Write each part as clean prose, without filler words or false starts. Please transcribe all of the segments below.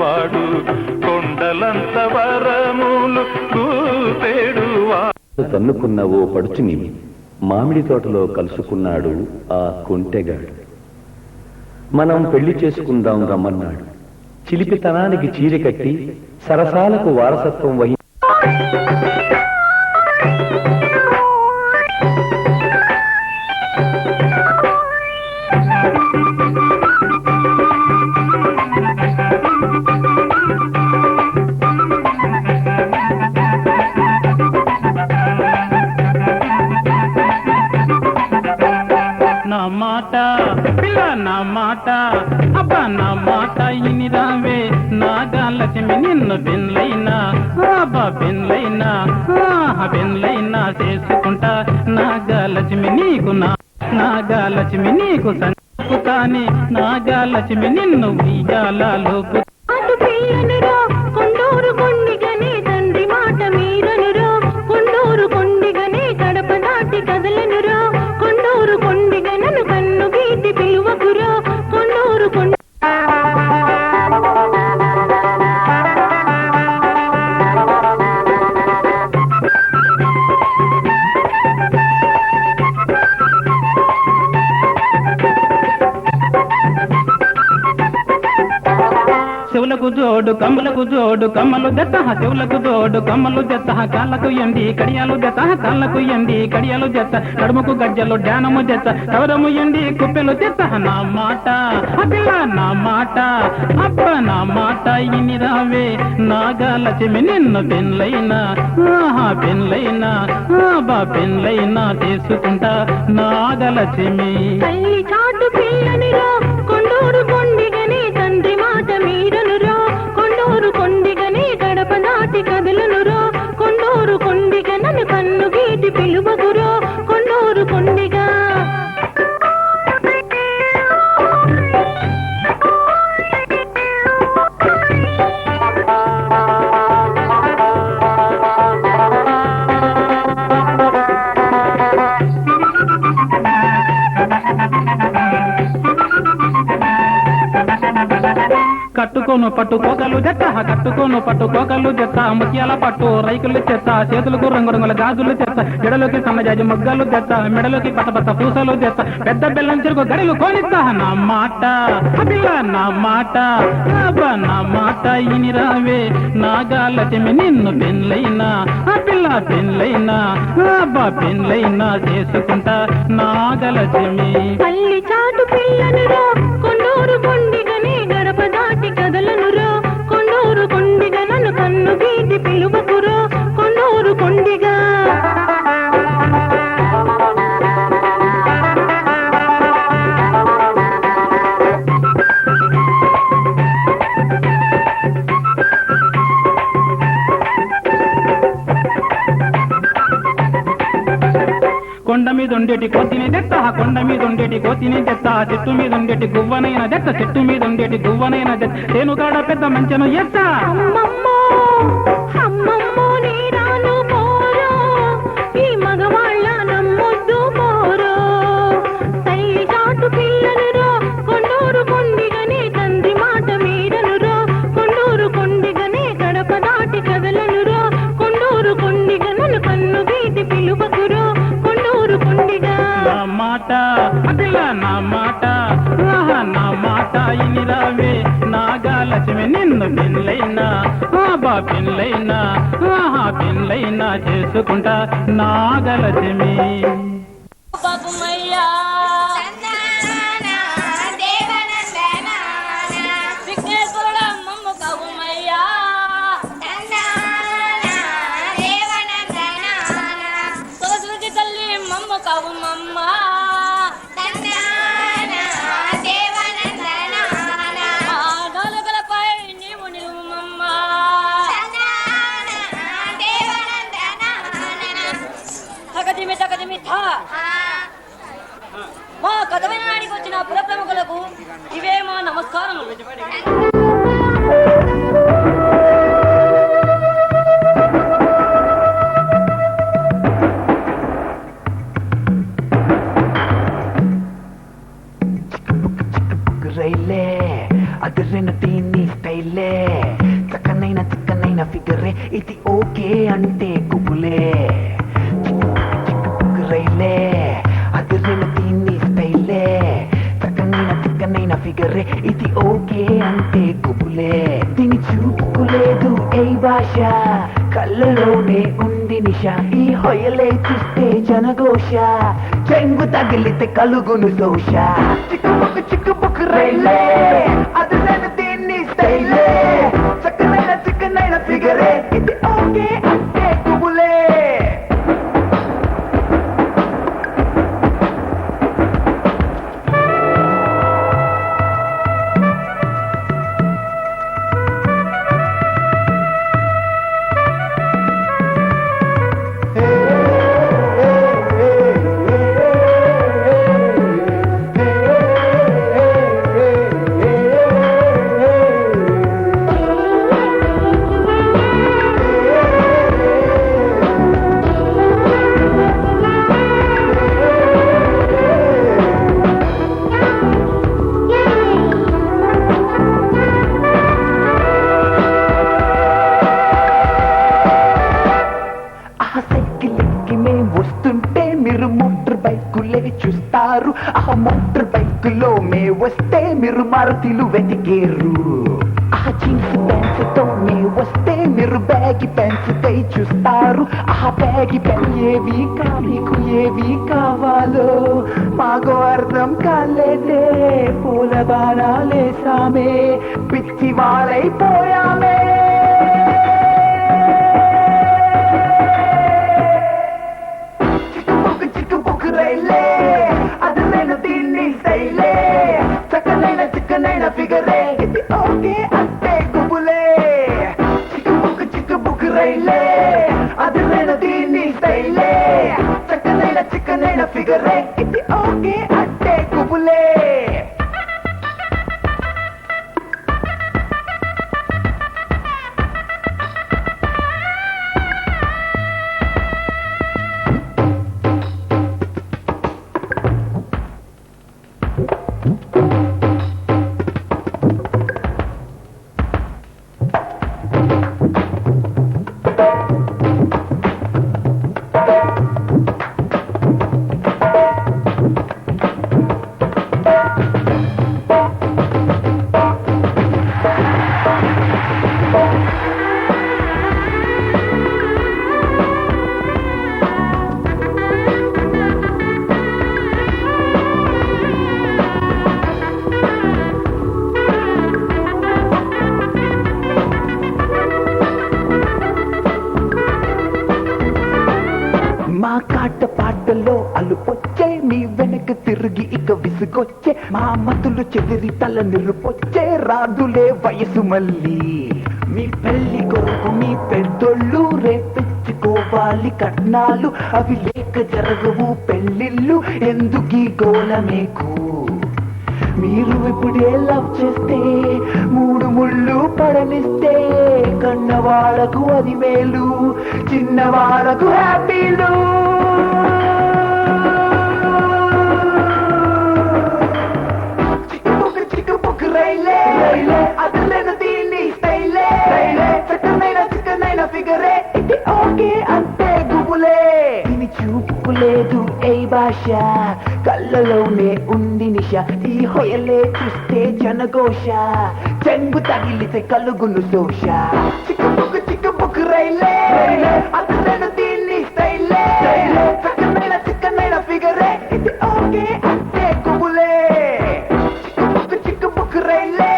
వాడు కొండలంత వరములు కూతేడువాడు. కన్నుకున్న ఓ పడుచుని మామిడి తోటలో కలుసుకున్నాడు ఆ కొంటెగాడు. మనం పెళ్లి చేసుకుందాం రమ్మన్నాడు. చిలిపితనానికి చీర కట్టి సరసాలకు వారసత్వం వహి నా మాట పిల్ల నా మాట అబ్బా నా మాట ఇని రావే నాగాలక్ష్మి నిన్ను పెన్లైనా అబ్బా పెన్లైనా పెన్లైనా చేసుకుంటా నాగాలక్ష్మి నీకు నాగాలక్ష్మి నీకు సంకుతాని నాగాలక్ష్మి నిన్ను ఉయ్యాలలో కొండూరు కొండిగనే తండ్రి మాట మీరనురో కొండూరు కొండిగనే గడప దాటి కదలనురో కొండూరు కొండిగనను కన్ను గీటి పిలువకురో కొండూరు కొండ చెవులకు జోడు కమ్మలకు జోడు కమ్మలు జత చెవులకు జోడు కమ్మలు జత కాళ్ళకు ఎండి కడియాలు జత కాళ్ళకు ఎండి కడియాలు జత కడుముకు గజ్జలు ధ్యానము జత కవరము ఎండి కుప్పెలు జత నా మాట అపిల్ల నా మాట అబ్బ నా మాట ఇని రావే నాగాలక్ష్మి నిన్ను పెన్లైనా పెన్లైనా బా పెన్లైనా చేసుకుంటా నాగలక్ష్మి తల్లి చాటు పిల్లనిరో కొండూరు కొండిగనే తండ్రి మాట మీరనురో కొండూరు కొండిగనే గడప దాటి కదలనురో కొండూరు కొండిగనను కన్ను గీటి పిలువకురో కొండూరు కొండిగా కట్టుకోను పట్టు కోకలు జత కట్టుకోను పట్టు కోకలు జత ముత్యాల పట్టు రైకులు చెత్త చేతులకు రంగురంగుల గాజులు చెత్త జడలోకి సన్నజాజి మొగ్గలు జత మెడలోకి పచ్చ పూసలు జత పెద్ద బెల్లం చెరుకు గడిలు కోనిస్తా నా మాట అపిల్ల నా మాట అబ్బా నా మాట ఇని రావే నాగాలక్ష్మి నిన్ను పెన్లైనా అపిల్ల పెన్లైనా అబ్బా పెన్లైనా చేసుకుంటా నాగలక్ష్మి తల్లి చాటు పిల్లనురో కొండూరు కొండిగనే గడప దాటి కదలనురో కొండూరు కొండిగనను కన్ను గీటి పిలువకురో కొండూరు కొండిగా కొండ మీద ఉండేటి కోతిని జెత్త కొండ మీద ఉండేటి కోతిని జెత్త చెట్టు మీద ఉండేటి గువ్వనైన జెత్త చెట్టు మీద ఉండేటి గువ్వనైన జెత్త తేనుగాడ పెద్ద మంచెను ఎత్త అమ్మమ్మో అమ్మమ్మో నీరాను పోరో ఈ మగవాళ్ళ నమ్మొద్దు పోరో తల్లి చాటు పిల్లనురో కొండూరు కొండిగనే తండ్రి మాట మీరనురో కొండూరు కొండిగనే గడప దాటి కదలనురో కొండూరు కొండిగనను కన్ను గీటి పిలువకురో కొండూరు కొండిగా నా మాట అదిలా నా మాట నా మాట ఇని రావే నాగాలక్ష్మి నిన్ను పెన్లైనా బా పెన్లైనా పెన్లైనా చేసుకుంటా నాగలక్ష్మి బాబుమయ్యా విఘ్నేశ్వరుడ మమ్మ కావుమయ్యా సరస్వతి తల్లి మమ్మ కావు మమ్మ నాలుగులపై నీవు నిలువు మమ్మ తగదిమి తగదిమి థా మా కథమైన నాడికి వచ్చిన పురప్రముఖులకు ఇవే మా నమస్కారములు. రైలే అదరిన దీన్ని స్టైలే ఇది ఓకే అంటే కుబులే రైలే అదిరిన దీన్ని స్టైలే చక్కనైన తిక్కనైన ఫిగరే ఇది ఓకే అంటే కుబులే దీని చూపుకులేదు ఏ భాష కళ్ళలోనే ఉంది నిష ఈ హొయలే చూస్తే జనఘోష చెంగు తగిలితే కలుగును దోష చిక్కుబుక్ చిక్కుబుక్ రైలే అదిరిన దీన్ని స్టైలే చక్కనైన చిక్కనైన ఫిగరే ఇది ఓకే అంటే కుబులే చూస్తారు ఆ మోటార్ బైకులో మే వస్తే మీరు మారుతిలు వెతికేరు ఆ జీన్స్ ప్యాంట్స్ తో మే వస్తే మీరు బ్యాగి ప్యాంట్స్ పై చూస్తారు ఆ బ్యాగి ప్యాంట్ మీకు ఏవి కావాలో మాకు అర్థం కాలేదే పూల బాణాలేసామే పిచ్చి వాళ్ళైపోయామే చిక్కనైన ఫిగరే ఇది ఓకే అంటే కుబులే చిక్కుబుక్ రైలే అదిరైన దీన్ని స్టైలే చిక్కనైన ఫిగరే ఇది ఓకే అంటే కుబులే పాటలో అలుపొచ్చే మీ వెనక తిరిగి ఇక విసుగొచ్చే మా మతులు చెదిరి తల నిరుపొచ్చే రాదులే వయసు మళ్ళీ మీ పెళ్లి కొరకు మీ పెద్దోళ్ళు రేపెచ్చుకోవాలి కట్నాలు అవి లేక జరగవు పెళ్లిళ్ళు ఎందుకీ గోల మీకు మీరు ఇప్పుడే లవ్ చేస్తే 3 ముళ్ళు పడనిస్తే కన్నవాళ్ళకు అది మేలు చిన్నవాళ్ళకు హ్యాపీలు చిక్కుబుక్ రైలే అదిలేను దీన్ని స్టైలే చిక్కనైన ఫిగరే ఇది ఓకే అంటే గుబులే దీని చూపుకులేదు ఏ భాష కళ్ళలోనే ఉంది నిష ఈ హొయలే చూస్తే జనఘోష చెంగు తగిలితే కలుగును దోష చిక్కుబుక్ రైలే అదిలేను దీన్ని స్టైలే చిక్కనైన ఫిగరే ఇది ఓకే అంటే గుబులే చిక్కుబుక్ రైలే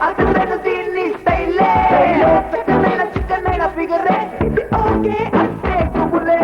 అదిలేను దీన్ని స్టైలే చిక్కనైన ఫిగరే ఇది ఓకే అంటే గుబులే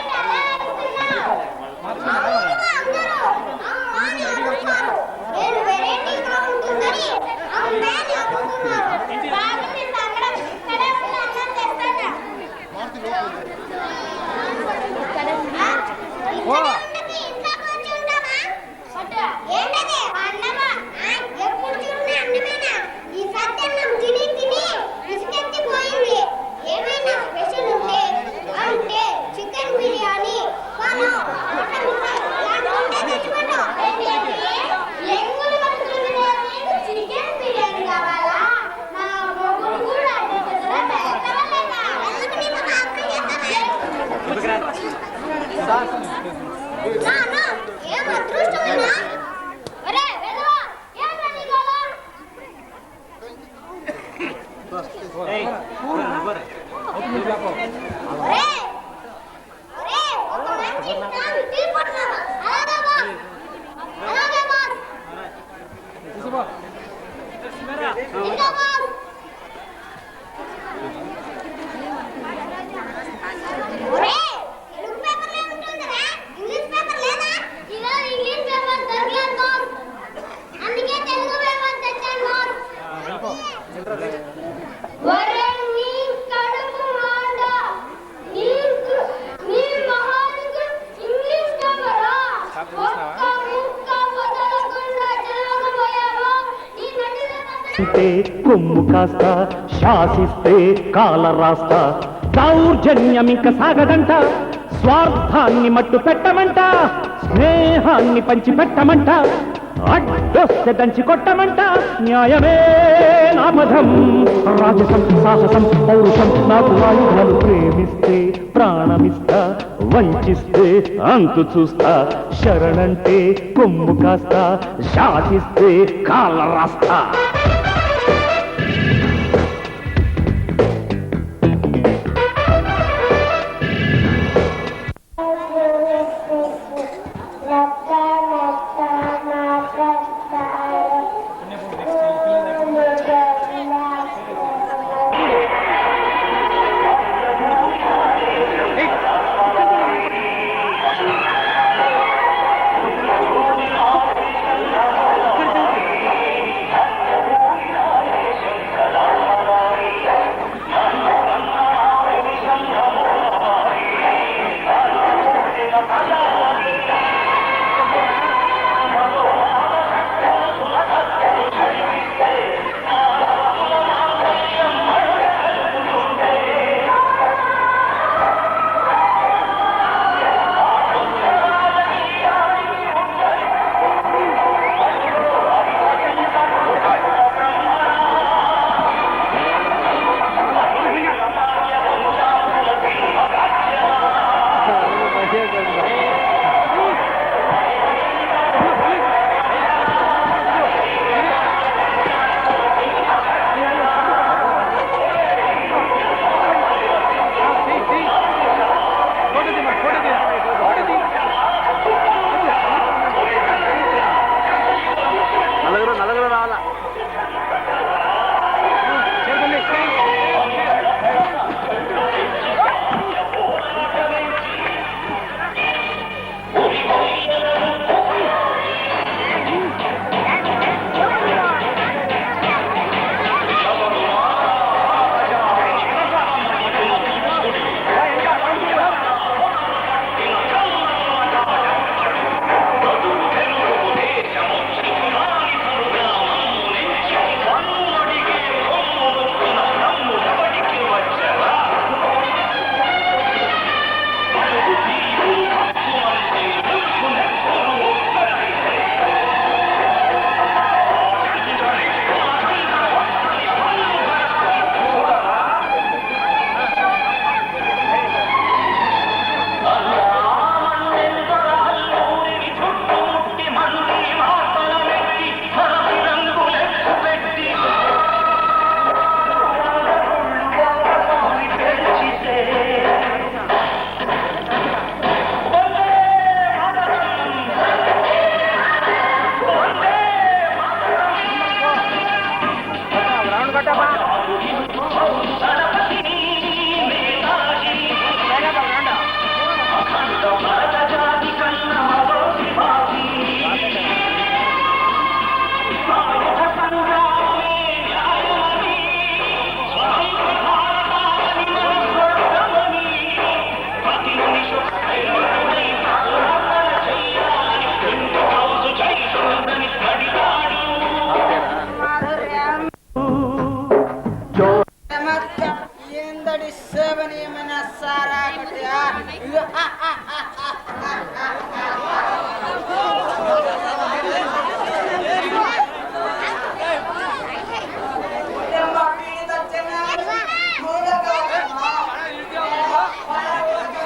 ఏమిటి కొమ్ము కాస్త శాసిస్తే కాల రాస్తా దౌర్జన్యమింక సాగదంట స్వార్థాన్ని మట్టు పెట్టమంట స్నేహాన్ని పంచి పెట్టమంట అడ్డొస్తే దంచి కొట్టమంట న్యాయమే నామధం రాజసం సాహసం పౌరుషం నాకు ఆయుధాలు ప్రేమిస్తే ప్రాణమిస్తా వంచిస్తే అంతు చూస్తా శరణంటే కొమ్ము కాస్త శాసిస్తే కాల రాస్తా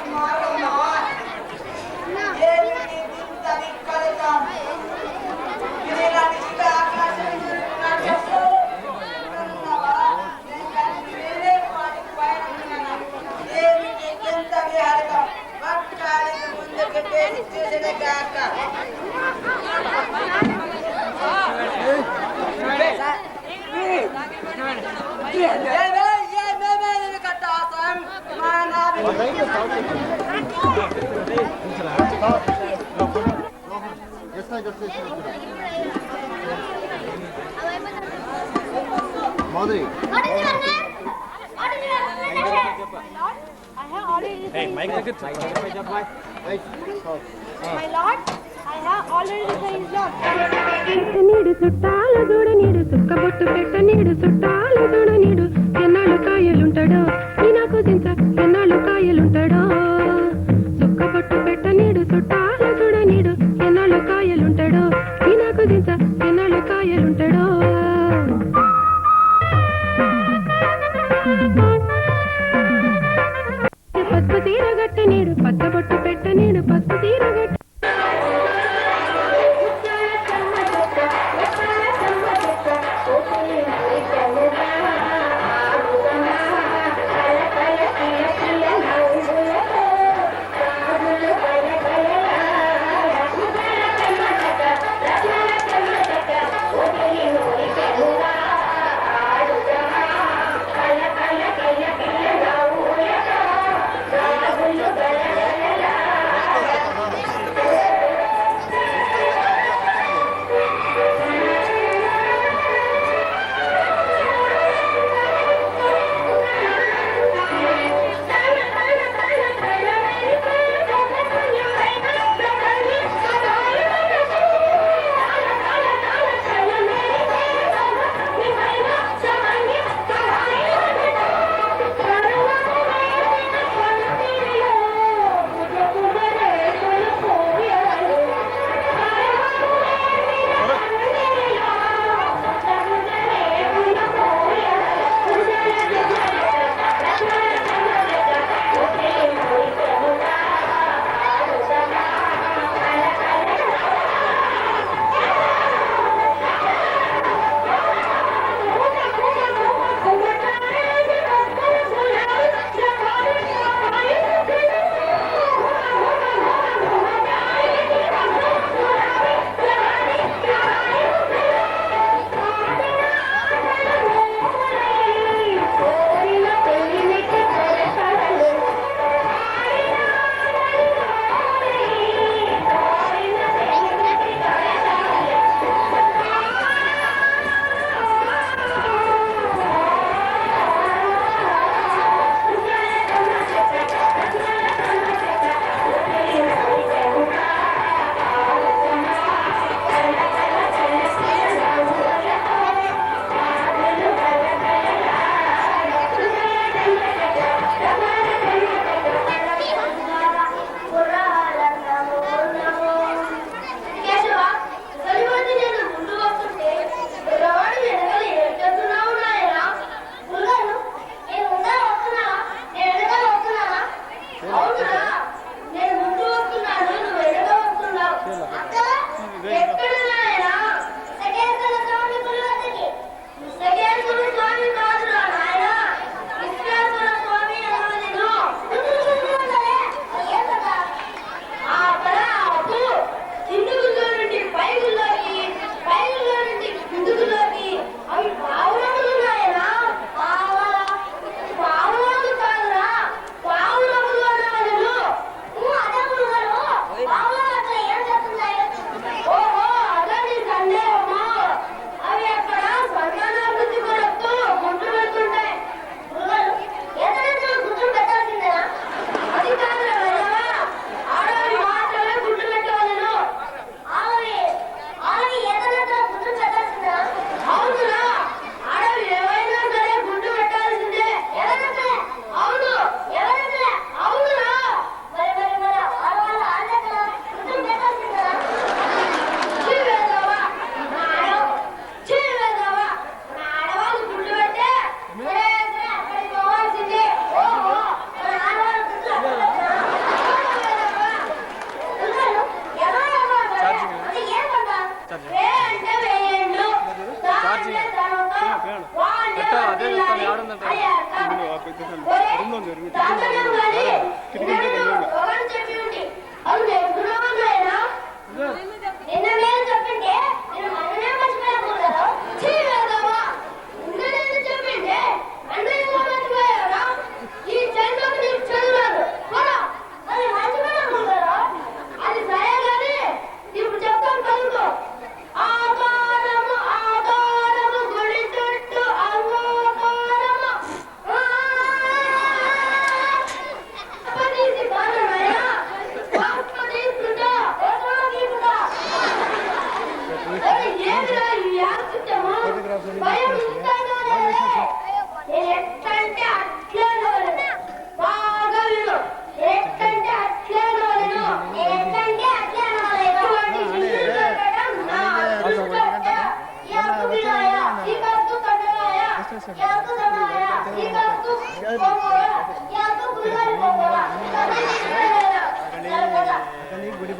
Tomorrow. నీడు చుట్టాల చూడ నీడు సుక్కబొట్టు పెట్ట నీడు చుట్టాల చూడ నీడు ఎన్నాళ్ళు కాయలుంటాడో నాకు దించ ఎన్నాళ్ళు కాయలుంటాడో సుక్కబొట్టు పెట్ట నీడు చుట్టాల చూడ నీడు ఎన్నాళ్ళు కాయలుంటాడో నాకు దించ ఎన్నాళ్ళు కాయలుంటాడో పసుపు తీర గట్ట నీడు పచ్చబొట్టు పెట్ట నీడు పసుపు తీర గట్ట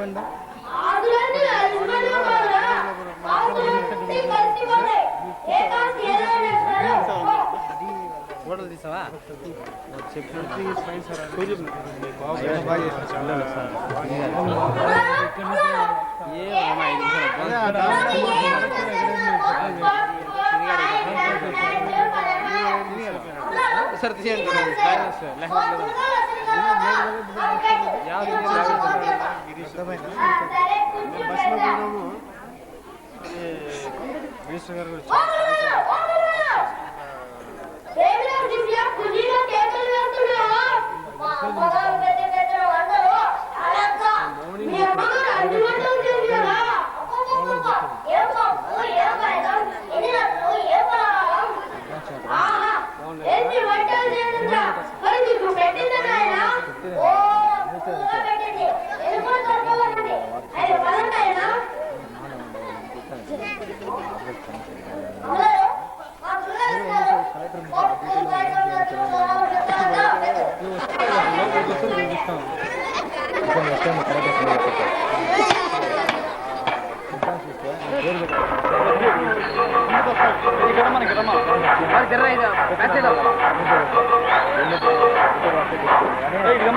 ఆదులన్నీ అలిసిపోయిన వాళ్ళ ఆదులన్నీ కలిసిపోయి ఏ కాస్త ఏదైనా ఫోటోలు తీసావా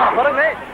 మనకి